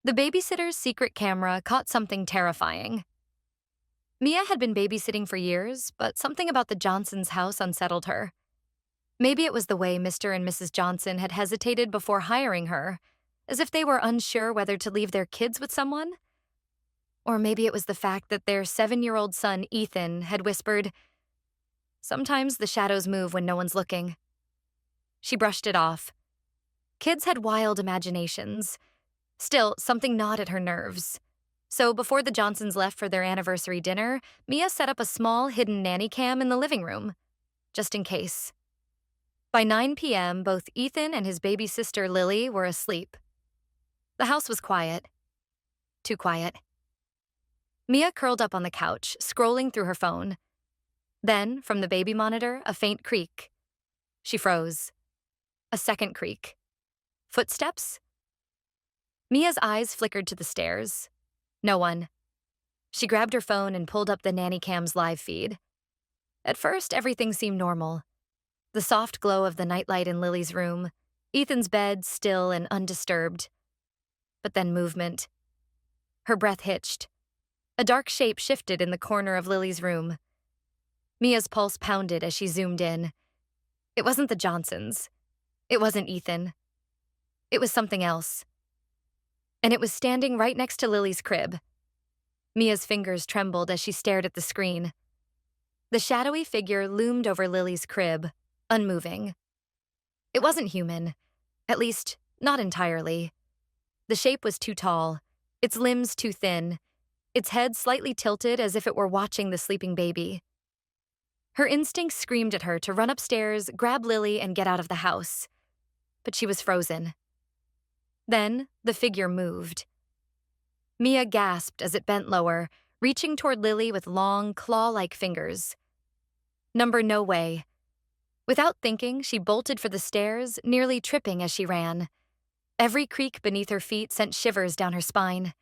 The babysitter's secret camera caught something terrifying. Mia had been babysitting for years, but something about the Johnsons' house unsettled her. Maybe it was the way Mr. and Mrs. Johnson had hesitated before hiring her, as if they were unsure whether to leave their kids with someone. Or maybe it was the fact that their 7-year-old son, Ethan, had whispered, "Sometimes the shadows move when no one's looking." She brushed it off. Kids had wild imaginations. Still, something gnawed at her nerves. So before the Johnsons left for their anniversary dinner, Mia set up a small hidden nanny cam in the living room, just in case. By 9 p.m., both Ethan and his baby sister Lily were asleep. The house was quiet. Too quiet. Mia curled up on the couch, scrolling through her phone. Then, from the baby monitor, a faint creak. She froze. A second creak. Footsteps? Mia's eyes flickered to the stairs. No one. She grabbed her phone and pulled up the nanny cam's live feed. At first, everything seemed normal. The soft glow of the nightlight in Lily's room, Ethan's bed still and undisturbed. But then movement. Her breath hitched. A dark shape shifted in the corner of Lily's room. Mia's pulse pounded as she zoomed in. It wasn't the Johnsons. It wasn't Ethan. It was something else. And it was standing right next to Lily's crib. Mia's fingers trembled as she stared at the screen. The shadowy figure loomed over Lily's crib, unmoving. It wasn't human. At least, not entirely. The shape was too tall, its limbs too thin, its head slightly tilted as if it were watching the sleeping baby. Her instincts screamed at her to run upstairs, grab Lily, and get out of the house. But she was frozen. Then, the figure moved. Mia gasped as it bent lower, reaching toward Lily with long, claw-like fingers. Number no way. Without thinking, she bolted for the stairs, nearly tripping as she ran. Every creak beneath her feet sent shivers down her spine.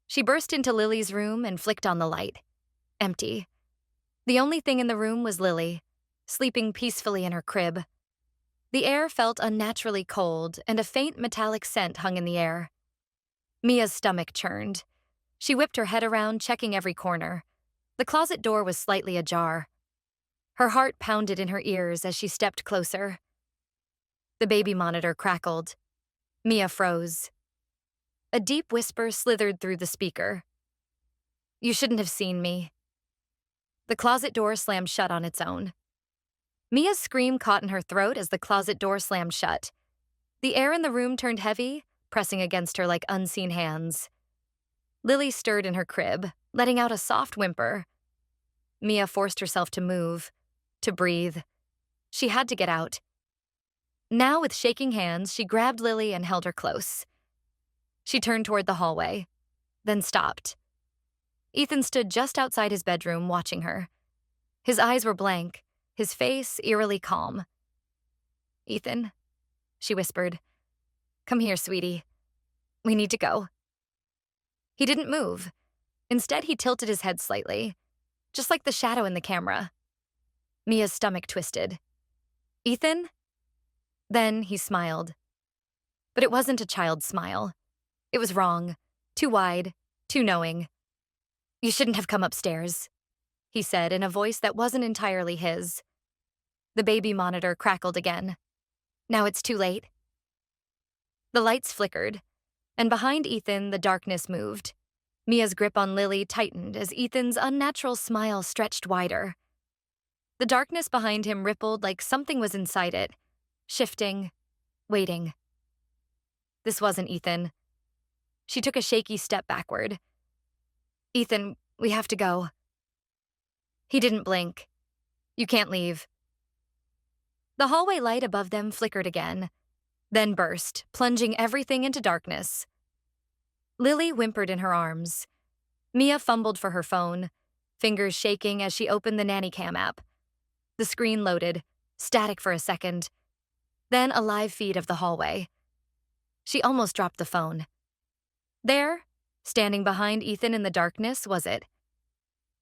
She burst into Lily's room and flicked on the light. Empty. The only thing in the room was Lily, sleeping peacefully in her crib. The air felt unnaturally cold, and a faint metallic scent hung in the air. Mia's stomach churned. She whipped her head around, checking every corner. The closet door was slightly ajar. Her heart pounded in her ears as she stepped closer. The baby monitor crackled. Mia froze. A deep whisper slithered through the speaker. "You shouldn't have seen me." The closet door slammed shut on its own. Mia's scream caught in her throat as the closet door slammed shut. The air in the room turned heavy, pressing against her like unseen hands. Lily stirred in her crib, letting out a soft whimper. Mia forced herself to move, to breathe. She had to get out. Now, with shaking hands, she grabbed Lily and held her close. She turned toward the hallway, then stopped. Ethan stood just outside his bedroom, watching her. His eyes were blank, his face eerily calm. "Ethan," she whispered. "Come here, sweetie. We need to go." He didn't move. Instead, he tilted his head slightly, just like the shadow in the camera. Mia's stomach twisted. "Ethan?" Then he smiled. But it wasn't a child's smile. It was wrong, too wide, too knowing. "You shouldn't have come upstairs," he said in a voice that wasn't entirely his. The baby monitor crackled again. "Now it's too late." The lights flickered, and behind Ethan, the darkness moved. Mia's grip on Lily tightened as Ethan's unnatural smile stretched wider. The darkness behind him rippled like something was inside it, shifting, waiting. This wasn't Ethan. She took a shaky step backward. "Ethan, we have to go." He didn't blink. "You can't leave." The hallway light above them flickered again, then burst, plunging everything into darkness. Lily whimpered in her arms. Mia fumbled for her phone, fingers shaking as she opened the nanny cam app. The screen loaded, static for a second, then a live feed of the hallway. She almost dropped the phone. There, standing behind Ethan in the darkness, was it.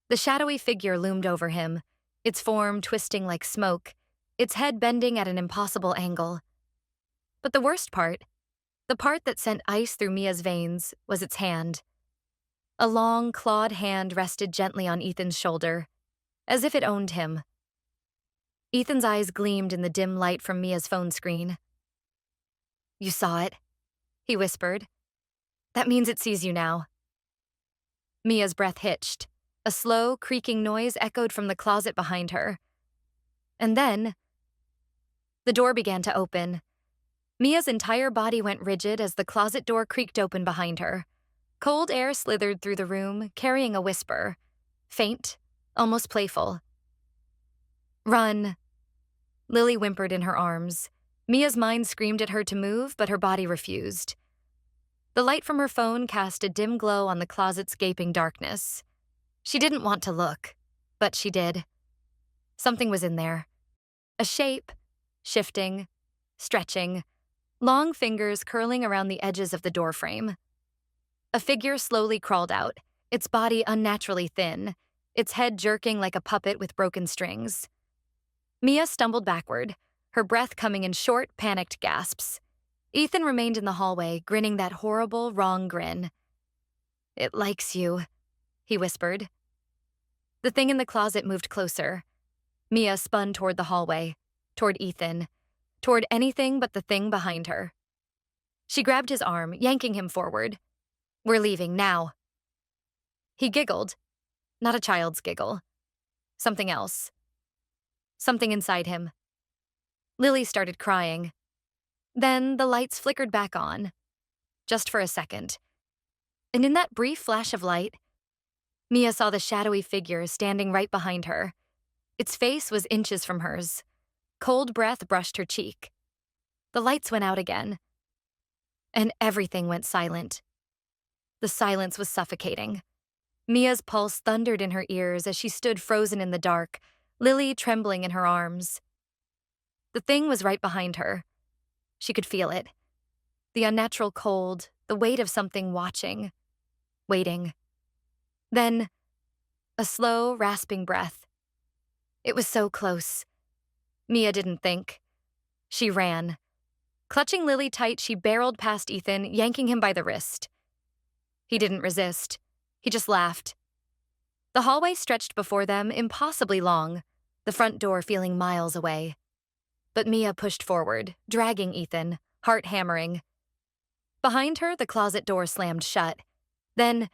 The shadowy figure loomed over him, its form twisting like smoke, its head bending at an impossible angle. But the worst part, The part that sent ice through Mia's veins was its hand. A long, clawed hand rested gently on Ethan's shoulder, as if it owned him. Ethan's eyes gleamed in the dim light from Mia's phone screen. "You saw it," he whispered. "That means it sees you now." Mia's breath hitched. A slow, creaking noise echoed from the closet behind her. And then, the door began to open. Mia's entire body went rigid as the closet door creaked open behind her. Cold air slithered through the room, carrying a whisper. Faint, almost playful. "Run." Lily whimpered in her arms. Mia's mind screamed at her to move, but her body refused. The light from her phone cast a dim glow on the closet's gaping darkness. She didn't want to look, but she did. Something was in there. A shape, shifting, stretching, long fingers curling around the edges of the doorframe. A figure slowly crawled out, its body unnaturally thin, its head jerking like a puppet with broken strings. Mia stumbled backward, her breath coming in short, panicked gasps. Ethan remained in the hallway, grinning that horrible, wrong grin. "It likes you," he whispered. The thing in the closet moved closer. Mia spun toward the hallway, toward Ethan, toward anything but the thing behind her. She grabbed his arm, yanking him forward. "We're leaving, now." He giggled. Not a child's giggle. Something else. Something inside him. Lily started crying. Then the lights flickered back on, just for a second. And in that brief flash of light, Mia saw the shadowy figure standing right behind her. Its face was inches from hers. Cold breath brushed her cheek. The lights went out again, and everything went silent. The silence was suffocating. Mia's pulse thundered in her ears as she stood frozen in the dark, Lily trembling in her arms. The thing was right behind her. She could feel it. The unnatural cold, the weight of something watching, waiting. Then, a slow, rasping breath. It was so close. Mia didn't think. She ran. Clutching Lily tight, she barreled past Ethan, yanking him by the wrist. He didn't resist. He just laughed. The hallway stretched before them, impossibly long, the front door feeling miles away. But Mia pushed forward, dragging Ethan, heart hammering. Behind her, the closet door slammed shut. Then,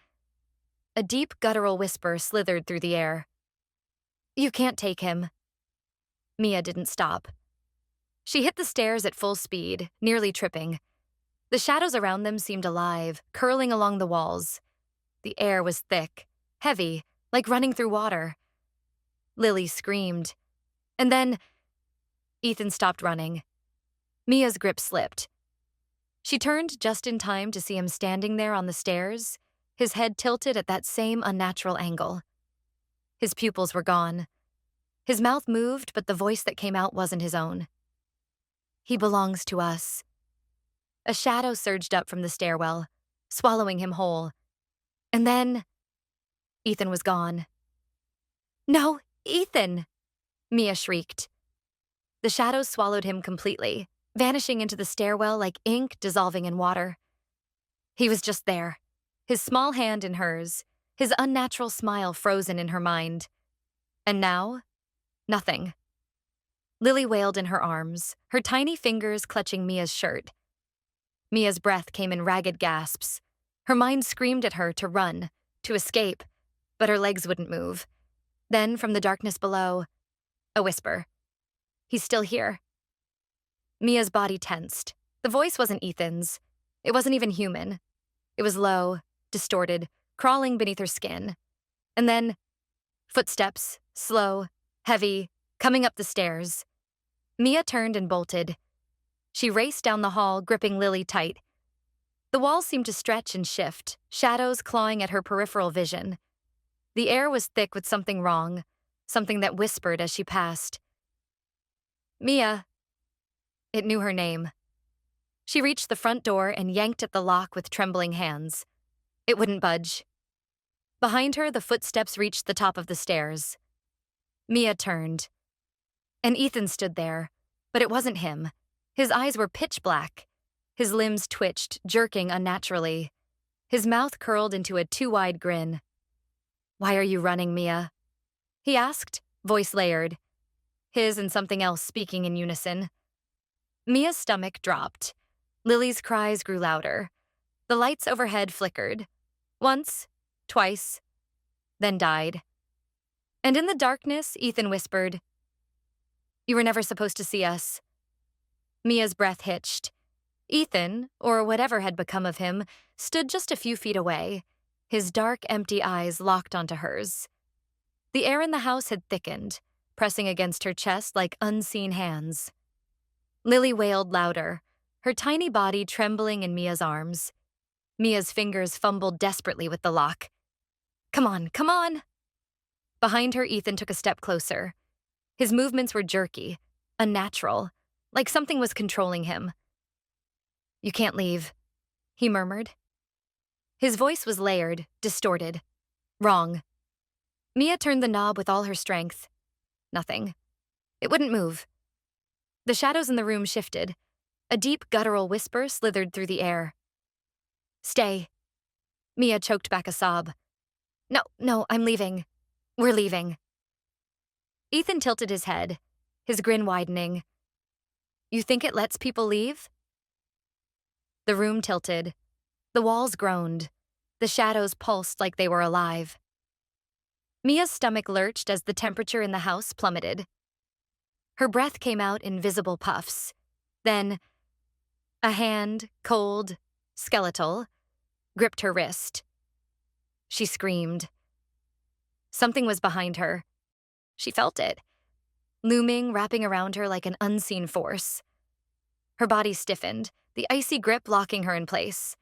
a deep guttural whisper slithered through the air. "You can't take him." Mia didn't stop. She hit the stairs at full speed, nearly tripping. The shadows around them seemed alive, curling along the walls. The air was thick, heavy, like running through water. Lily screamed. And then, Ethan stopped running. Mia's grip slipped. She turned just in time to see him standing there on the stairs, his head tilted at that same unnatural angle. His pupils were gone. His mouth moved, but the voice that came out wasn't his own. "He belongs to us." A shadow surged up from the stairwell, swallowing him whole. And then, Ethan was gone. "No, Ethan!" Mia shrieked. The shadows swallowed him completely, vanishing into the stairwell like ink dissolving in water. He was just there, his small hand in hers, his unnatural smile frozen in her mind. And now, nothing. Lily wailed in her arms, her tiny fingers clutching Mia's shirt. Mia's breath came in ragged gasps. Her mind screamed at her to run, to escape, but her legs wouldn't move. Then, from the darkness below, a whisper. "He's still here." Mia's body tensed. The voice wasn't Ethan's. It wasn't even human. It was low, distorted, crawling beneath her skin. And then, footsteps, slow, heavy, coming up the stairs. Mia turned and bolted. She raced down the hall, gripping Lily tight. The walls seemed to stretch and shift, shadows clawing at her peripheral vision. The air was thick with something wrong, something that whispered as she passed. "Mia." It knew her name. She reached the front door and yanked at the lock with trembling hands. It wouldn't budge. Behind her, the footsteps reached the top of the stairs. Mia turned. And Ethan stood there, but it wasn't him. His eyes were pitch black. His limbs twitched, jerking unnaturally. His mouth curled into a too-wide grin. "Why are you running, Mia?" he asked, voice layered, his and something else speaking in unison. Mia's stomach dropped. Lily's cries grew louder. The lights overhead flickered. Once, twice, then died. And in the darkness, Ethan whispered, "You were never supposed to see us." Mia's breath hitched. Ethan, or whatever had become of him, stood just a few feet away, his dark, empty eyes locked onto hers. The air in the house had thickened, pressing against her chest like unseen hands. Lily wailed louder, her tiny body trembling in Mia's arms. Mia's fingers fumbled desperately with the lock. "Come on, come on!" Behind her, Ethan took a step closer. His movements were jerky, unnatural, like something was controlling him. "You can't leave," he murmured. His voice was layered, distorted. Wrong. Mia turned the knob with all her strength. Nothing. It wouldn't move. The shadows in the room shifted. A deep guttural whisper slithered through the air. "Stay." Mia choked back a sob. No, I'm leaving. We're leaving." Ethan tilted his head, his grin widening. "You think it lets people leave?" The room tilted. The walls groaned. The shadows pulsed like they were alive. Mia's stomach lurched as the temperature in the house plummeted. Her breath came out in visible puffs. Then, a hand, cold, skeletal, gripped her wrist. She screamed. Something was behind her. She felt it, looming, wrapping around her like an unseen force. Her body stiffened, the icy grip locking her in place.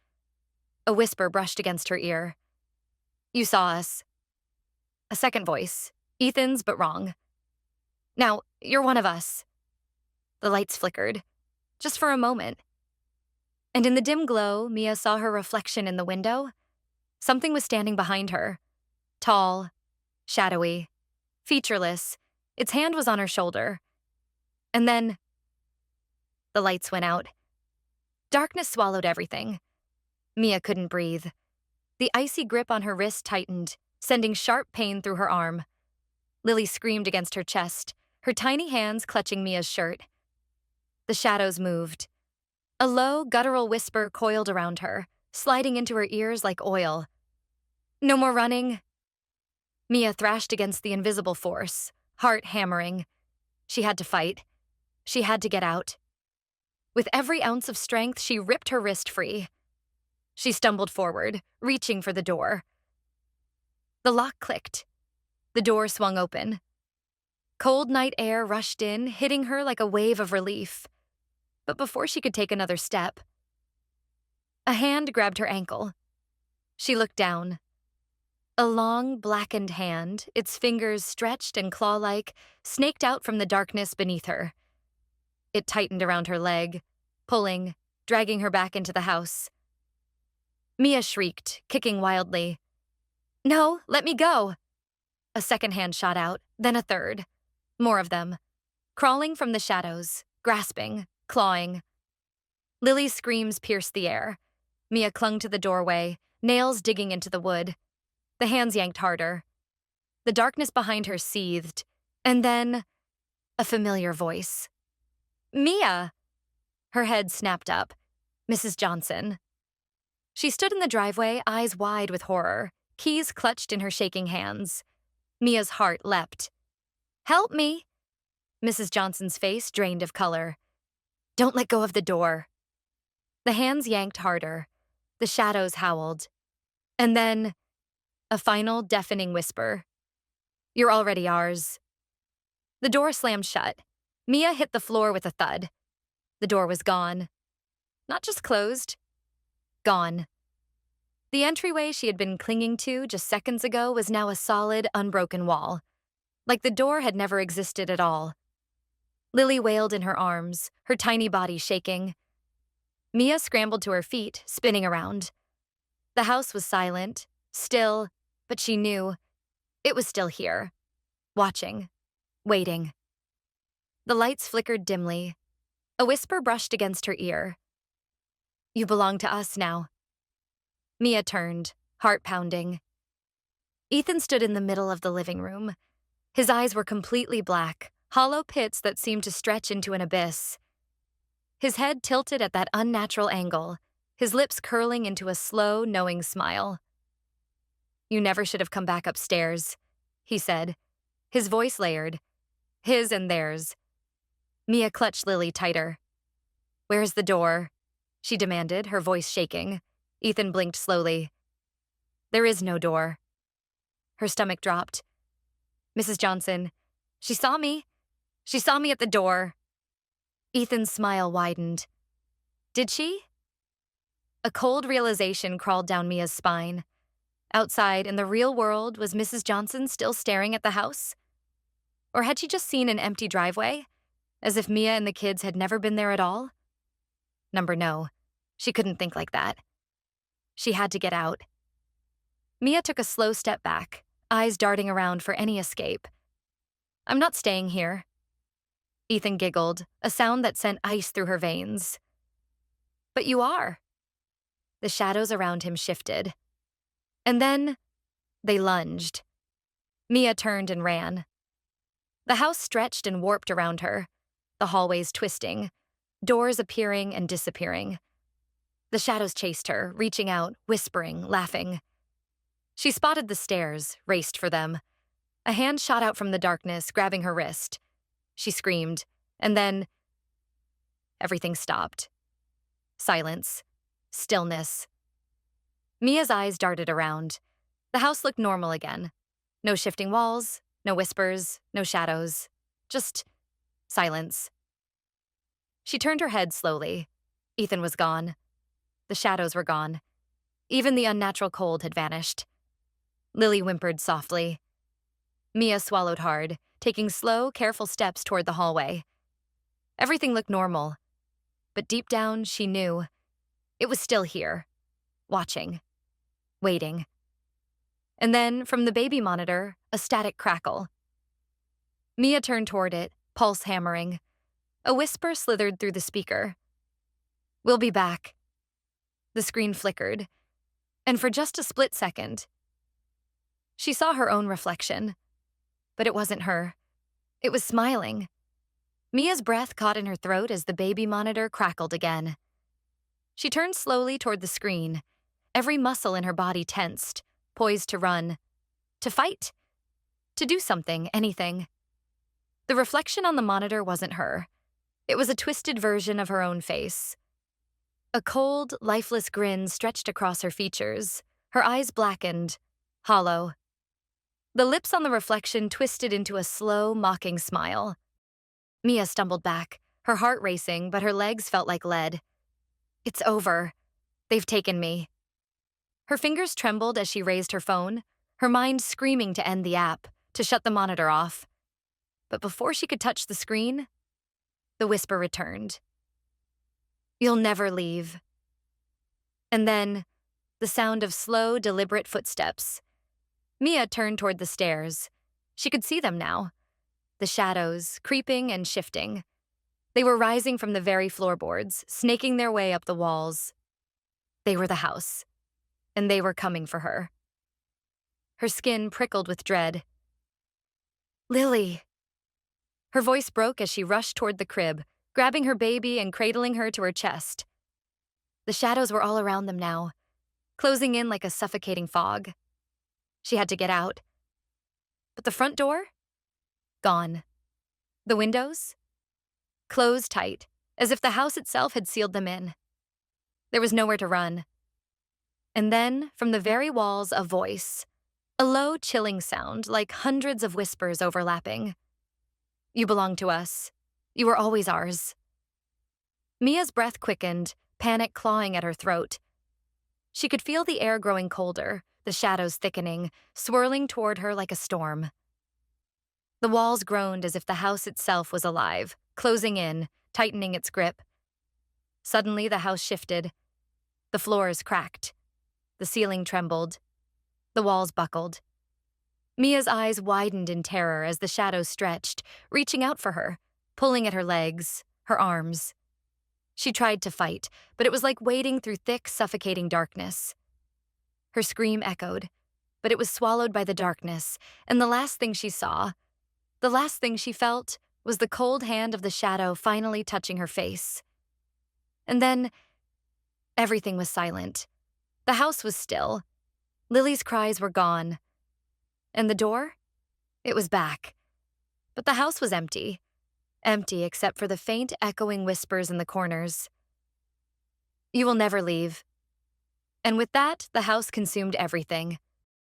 A whisper brushed against her ear. "You saw us." A second voice, Ethan's but wrong. "Now, you're one of us." The lights flickered, just for a moment. And in the dim glow, Mia saw her reflection in the window. Something was standing behind her. Tall, shadowy, featureless. Its hand was on her shoulder. And then the lights went out. Darkness swallowed everything. Mia couldn't breathe. The icy grip on her wrist tightened, sending sharp pain through her arm. Lily screamed against her chest, her tiny hands clutching Mia's shirt. The shadows moved. A low, guttural whisper coiled around her, sliding into her ears like oil. "No more running." Mia thrashed against the invisible force, heart hammering. She had to fight. She had to get out. With every ounce of strength, she ripped her wrist free. She stumbled forward, reaching for the door. The lock clicked. The door swung open. Cold night air rushed in, hitting her like a wave of relief. But before she could take another step, a hand grabbed her ankle. She looked down. A long, blackened hand, its fingers stretched and claw-like, snaked out from the darkness beneath her. It tightened around her leg, pulling, dragging her back into the house. Mia shrieked, kicking wildly. "No, let me go!" A second hand shot out, then a third. More of them, crawling from the shadows, grasping, clawing. Lily's screams pierced the air. Mia clung to the doorway, nails digging into the wood. The hands yanked harder. The darkness behind her seethed. And then, a familiar voice. "Mia!" Her head snapped up. Mrs. Johnson. She stood in the driveway, eyes wide with horror, keys clutched in her shaking hands. Mia's heart leapt. "Help me!" Mrs. Johnson's face drained of color. "Don't let go of the door." The hands yanked harder. The shadows howled. And then, a final deafening whisper. "You're already ours." The door slammed shut. Mia hit the floor with a thud. The door was gone. Not just closed. Gone. The entryway she had been clinging to just seconds ago was now a solid, unbroken wall. Like the door had never existed at all. Lily wailed in her arms, her tiny body shaking. Mia scrambled to her feet, spinning around. The house was silent, still, but she knew it was still here, watching, waiting. The lights flickered dimly. A whisper brushed against her ear. You belong to us now. Mia turned, heart pounding. Ethan stood in the middle of the living room. His eyes were completely black, hollow pits that seemed to stretch into an abyss. His head tilted at that unnatural angle, his lips curling into a slow, knowing smile. You never should have come back upstairs, he said, his voice layered, his and theirs. Mia clutched Lily tighter. Where's the door? She demanded, her voice shaking. Ethan blinked slowly. There is no door. Her stomach dropped. Mrs. Johnson, she saw me. She saw me at the door. Ethan's smile widened. Did she? A cold realization crawled down Mia's spine. Outside, in the real world, was Mrs. Johnson still staring at the house? Or had she just seen an empty driveway, as if Mia and the kids had never been there at all? No, she couldn't think like that. She had to get out. Mia took a slow step back, eyes darting around for any escape. I'm not staying here. Ethan giggled, a sound that sent ice through her veins. But you are. The shadows around him shifted. And then they lunged. Mia turned and ran. The house stretched and warped around her, the hallways twisting, doors appearing and disappearing. The shadows chased her, reaching out, whispering, laughing. She spotted the stairs, raced for them. A hand shot out from the darkness, grabbing her wrist. She screamed, and then everything stopped. Silence. Stillness. Mia's eyes darted around. The house looked normal again. No shifting walls, no whispers, no shadows. Just silence. She turned her head slowly. Ethan was gone. The shadows were gone. Even the unnatural cold had vanished. Lily whimpered softly. Mia swallowed hard, taking slow, careful steps toward the hallway. Everything looked normal, but deep down, she knew it was still here, watching, waiting. And then, from the baby monitor, a static crackle. Mia turned toward it, pulse hammering. A whisper slithered through the speaker. We'll be back. The screen flickered, and for just a split second, she saw her own reflection. But it wasn't her. It was smiling. Mia's breath caught in her throat as the baby monitor crackled again. She turned slowly toward the screen, every muscle in her body tensed, poised to run, to fight, to do something, anything. The reflection on the monitor wasn't her. It was a twisted version of her own face. A cold, lifeless grin stretched across her features, her eyes blackened, hollow. The lips on the reflection twisted into a slow, mocking smile. Mia stumbled back, her heart racing, but her legs felt like lead. It's over. They've taken me. Her fingers trembled as she raised her phone, her mind screaming to end the app, to shut the monitor off. But before she could touch the screen, the whisper returned. You'll never leave. And then, the sound of slow, deliberate footsteps. Mia turned toward the stairs. She could see them now. The shadows, creeping and shifting. They were rising from the very floorboards, snaking their way up the walls. They were the house, and they were coming for her. Her skin prickled with dread. Lily! Her voice broke as she rushed toward the crib, grabbing her baby and cradling her to her chest. The shadows were all around them now, closing in like a suffocating fog. She had to get out. But the front door? Gone. The windows? Closed tight, as if the house itself had sealed them in. There was nowhere to run. And then, from the very walls, a voice. A low, chilling sound, like hundreds of whispers overlapping. You belong to us. You were always ours. Mia's breath quickened, panic clawing at her throat. She could feel the air growing colder, the shadows thickening, swirling toward her like a storm. The walls groaned as if the house itself was alive, closing in, tightening its grip. Suddenly, the house shifted. The floors cracked. The ceiling trembled. The walls buckled. Mia's eyes widened in terror as the shadows stretched, reaching out for her, pulling at her legs, her arms. She tried to fight, but it was like wading through thick, suffocating darkness. Her scream echoed, but it was swallowed by the darkness, and the last thing she saw, the last thing she felt, was the cold hand of the shadow finally touching her face. And then, everything was silent. The house was still. Lily's cries were gone. And the door? It was back. But the house was empty. Empty except for the faint, echoing whispers in the corners. "You will never leave." And with that, the house consumed everything.